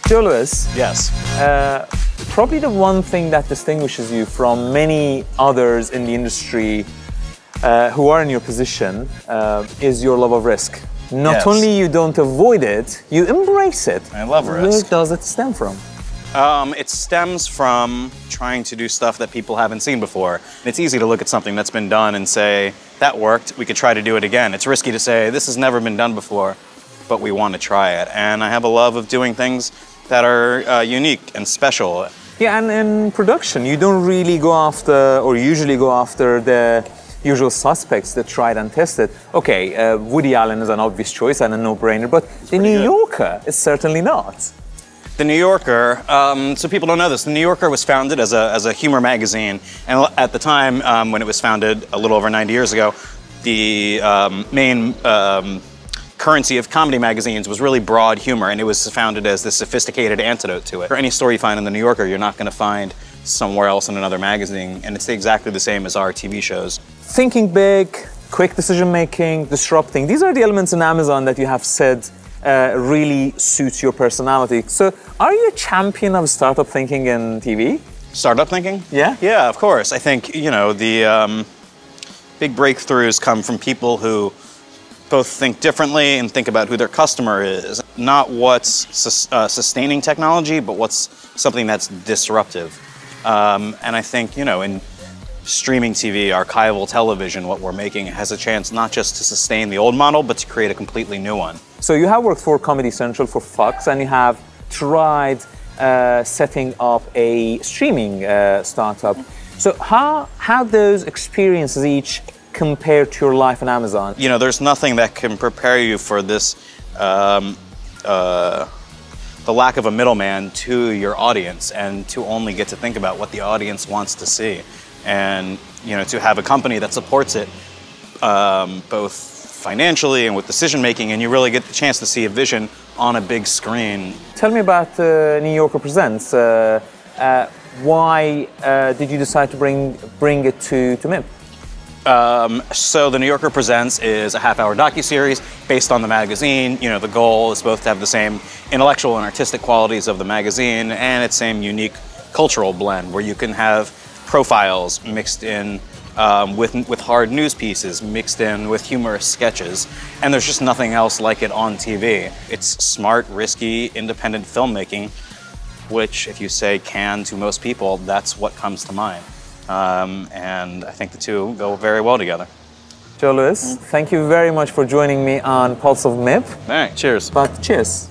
Joe Lewis. Yes. Probably the one thing that distinguishes you from many others in the industry who are in your position is your love of risk. Not only you don't avoid it, you embrace it. I love risk. Where does it stem from? It stems from trying to do stuff that people haven't seen before. It's easy to look at something that's been done and say, that worked, we could try to do it again. It's risky to say, this has never been done before, but we want to try it. And I have a love of doing things that are unique and special. Yeah, and in production, you don't really go after, or usually go after the usual suspects that tried and tested. Okay, Woody Allen is an obvious choice and a no-brainer, but The New Yorker is certainly not. The New Yorker, so people don't know this, The New Yorker was founded as a humor magazine, and at the time when it was founded a little over 90 years ago, the main currency of comedy magazines was really broad humor, and it was founded as this sophisticated antidote to it. For any story you find in The New Yorker, you're not going to find somewhere else in another magazine, and it's exactly the same as our TV shows. Thinking big, quick decision-making, disrupting, these are the elements in Amazon that you have said really suits your personality. So, are you a champion of startup thinking in TV? Startup thinking? Yeah? Yeah, of course. I think, you know, the big breakthroughs come from people who both think differently and think about who their customer is. Not what's sustaining technology, but what's something that's disruptive. And I think, you know, in streaming TV, archival television, what we're making has a chance not just to sustain the old model, but to create a completely new one. So you have worked for Comedy Central, for Fox, and you have tried setting up a streaming startup. So how those experiences each compare to your life on Amazon? You know, there's nothing that can prepare you for this, the lack of a middleman to your audience, and to only get to think about what the audience wants to see. And, you know, to have a company that supports it, both financially and with decision making, and you really get the chance to see a vision on a big screen. Tell me about New Yorker Presents. Why did you decide to bring it to MIP? So The New Yorker Presents is a half-hour docuseries based on the magazine. You know, the goal is both to have the same intellectual and artistic qualities of the magazine and its same unique cultural blend, where you can have profiles mixed in with hard news pieces, mixed in with humorous sketches, and there's just nothing else like it on TV. It's smart, risky, independent filmmaking, which if you say can to most people, that's what comes to mind. And I think the two go very well together. Joe Lewis, thank you very much for joining me on Pulse of MIP. All right, cheers. But cheers.